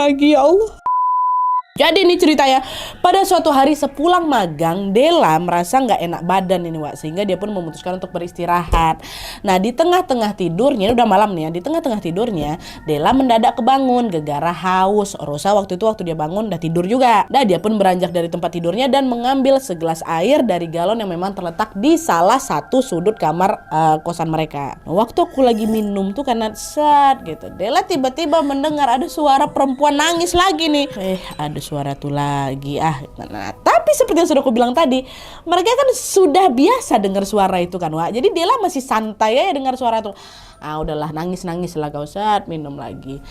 lagi ya Allah. Jadi ini ceritanya, pada suatu hari sepulang magang, Della merasa nggak enak badan ini Wak, sehingga dia pun memutuskan untuk beristirahat. Nah di tengah-tengah tidurnya, ini udah malam nih ya, di tengah-tengah tidurnya Della mendadak kebangun gegara haus. Rosa waktu dia bangun udah tidur juga. Nah dia pun beranjak dari tempat tidurnya dan mengambil segelas air dari galon yang memang terletak di salah satu sudut kamar kosan mereka. Nah, waktu aku lagi minum tuh karena set gitu, Della tiba-tiba mendengar ada suara perempuan nangis lagi nih. Ada suara tuh lagi nah, tapi seperti yang sudah aku bilang tadi, mereka kan sudah biasa dengar suara itu kan Wak. Jadi Della masih santai ya dengar suara itu. Udahlah, nangis lah kau, saat minum lagi.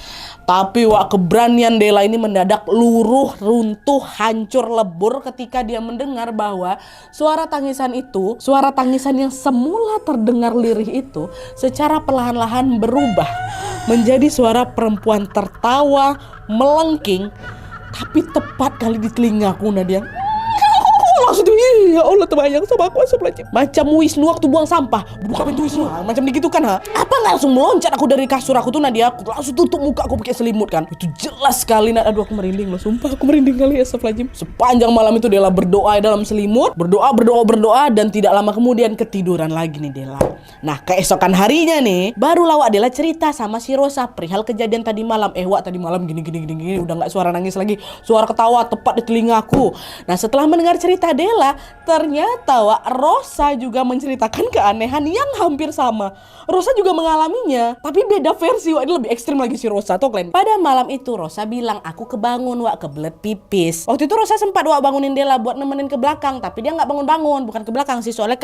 Tapi Wak, keberanian Della ini mendadak luruh, runtuh, hancur lebur ketika dia mendengar bahwa suara tangisan yang semula terdengar lirih itu secara perlahan-lahan berubah menjadi suara perempuan tertawa melengking, tapi tepat kali di telingaku Nadia. Langsung tuh, ya Allah terbayang sama aku macam Wisnu waktu buang sampah, buka pintu Wisnu, macam begitu kan apa nggak langsung meloncat aku dari kasur aku tuh Nadia, aku langsung tutup muka aku pakai selimut kan. Itu jelas sekali aduh aku merinding loh, sumpah aku merinding kali ya. Sepanjang malam itu Della berdoa dalam selimut, berdoa dan tidak lama kemudian ketiduran lagi nih Della. Nah keesokan harinya nih baru Wak Della cerita sama si Rosa perihal kejadian tadi malam. Wak, tadi malam gini udah nggak suara nangis lagi, suara ketawa tepat di telingaku. Nah setelah mendengar cerita Della, ternyata Wak, Rosa juga menceritakan keanehan yang hampir sama. Rosa juga mengalaminya, tapi beda versi Wak. Ini lebih ekstrim lagi si Rosa tuh kalian. Pada malam itu Rosa bilang, aku kebangun Wak, kebelet pipis. Waktu itu Rosa sempat Wak bangunin Della buat nemenin ke belakang, tapi dia nggak bangun-bangun, bukan ke belakang sih, soalnya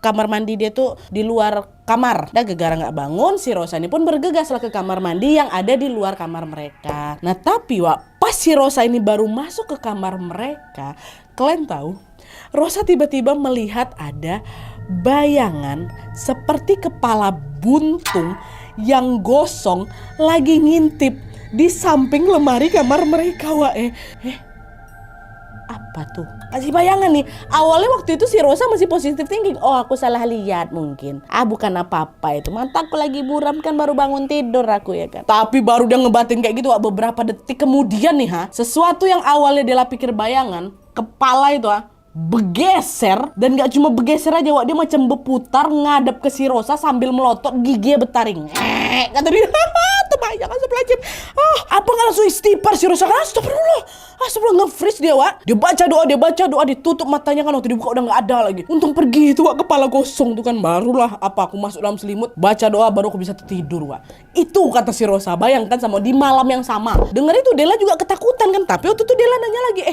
kamar mandi dia tuh di luar kamar. Dan gegara nggak bangun, si Rosa ini pun bergegas lah ke kamar mandi yang ada di luar kamar mereka. Nah tapi Wak, pas si Rosa ini baru masuk ke kamar mereka, kalian tahu, Rosa tiba-tiba melihat ada bayangan seperti kepala buntung yang gosong lagi ngintip di samping lemari kamar mereka Wak. Apa tuh? Kasih bayangan nih. Awalnya waktu itu si Rosa masih positive thinking. Oh aku salah lihat mungkin. Bukan apa-apa itu. Mataku lagi buram kan, baru bangun tidur aku ya kan. Tapi baru dia ngebatin kayak gitu Wak, beberapa detik kemudian nih sesuatu yang awalnya dia pikir bayangan, kepala itu bergeser, dan gak cuma bergeser aja Wak, dia macam berputar ngadep ke si Rosa sambil melotot, giginya bertaring. Kata dia, terbayang astagfirullahaladzim. Apa nggak langsung istighfar si Rosa kan? Astagfirullah nge-freeze dia Wak. Dia baca doa, ditutup matanya kan, waktu dibuka udah nggak ada lagi. Untung pergi itu Wak, kepala gosong tuh kan. Barulah aku masuk dalam selimut, baca doa, baru aku bisa tidur Wak. Itu kata si Rosa. Bayangkan sama di malam yang sama. Dengar itu Della juga ketakutan kan. Tapi waktu itu Della nanya lagi,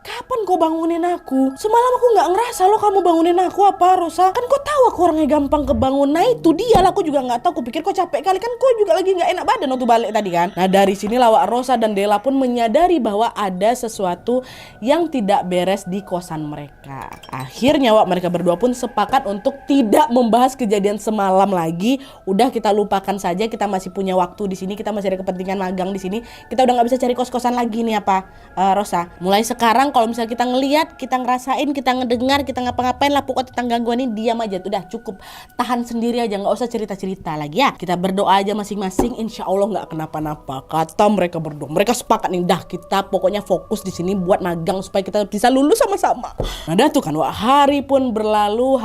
kapan kau bangunin aku? Semalam aku nggak ngerasa lo kamu bangunin aku apa Rosa? Kan kau tahu aku orangnya gampang kebangun. Nah itu dia lah, aku juga nggak tahu. Aku pikir kau capek kali kan, kau juga lagi nggak enak badan waktu balik tadi kan. Nah dari sini Wak, Rosa dan Della pun menyadari bahwa ada sesuatu yang tidak beres di kosan mereka. Akhirnya Wak, mereka berdua pun sepakat untuk tidak membahas kejadian semalam lagi. Udah kita lupakan saja, kita masih punya waktu di sini, kita masih ada kepentingan magang di sini. Kita udah nggak bisa cari kos-kosan lagi nih Rosa. Mulai sekarang kalau misalnya kita ngelihat, kita ngerasain, kita ngedengar, kita ngapa-ngapain lah pokoknya tentang gangguan ini, diam aja. Udah cukup, tahan sendiri aja, nggak usah cerita-cerita lagi ya. Kita berdoa aja masing-masing, insya Allah nggak kenapa-napa. Kata mereka berdua, mereka sepakat nih, dah kita pokoknya fokus di sini buat magang supaya kita bisa lulus sama-sama. Nah dah tuh kan Wak, hari pun berlalu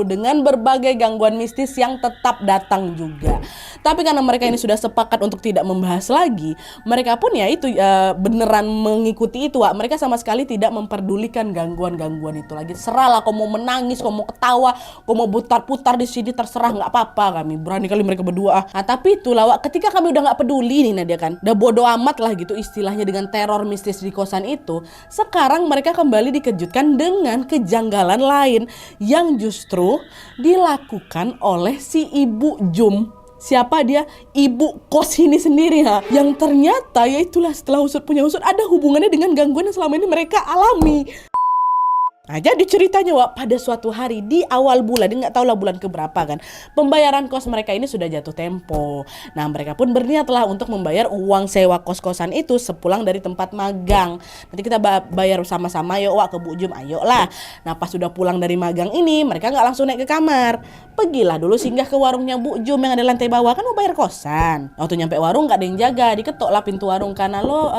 dengan berbagai gangguan mistis yang tetap datang juga. Tapi karena mereka ini sudah sepakat untuk tidak membahas lagi, mereka pun ya itu beneran mengikuti itu Wak. Mereka sama sekali tidak memperdulikan gangguan-gangguan itu lagi. Serahlah, kau mau menangis, kau mau ketawa, kau mau putar-putar di sini, terserah, nggak apa-apa. Kami berani kali mereka berdua. Nah tapi itulah Wak, ketika kami udah nggak peduli nih Nadia kan, udah bodo amat lah gitu istilahnya dengan teror mistis di kosan itu. Sekarang mereka kembali dikejutkan dengan kejanggalan lain yang justru dilakukan oleh si Ibu Jum. Siapa dia? Ibu kos ini sendiri yang ternyata ya itulah, setelah usut punya usut, ada hubungannya dengan gangguan yang selama ini mereka alami. Nah, jadi ceritanya Wak, pada suatu hari di awal bulan, dia nggak tahu lah bulan keberapa kan, pembayaran kos mereka ini sudah jatuh tempo. Nah, mereka pun berniatlah untuk membayar uang sewa kos-kosan itu sepulang dari tempat magang. Nanti kita bayar sama-sama yuk Wak ke Bu Jum, ayo lah. Nah, pas sudah pulang dari magang ini, mereka nggak langsung naik ke kamar. Pergilah dulu singgah ke warungnya Bu Jum yang ada lantai bawah, kan mau bayar kosan. Waktu nyampe warung nggak ada yang jaga, diketok lah pintu warung, karena lo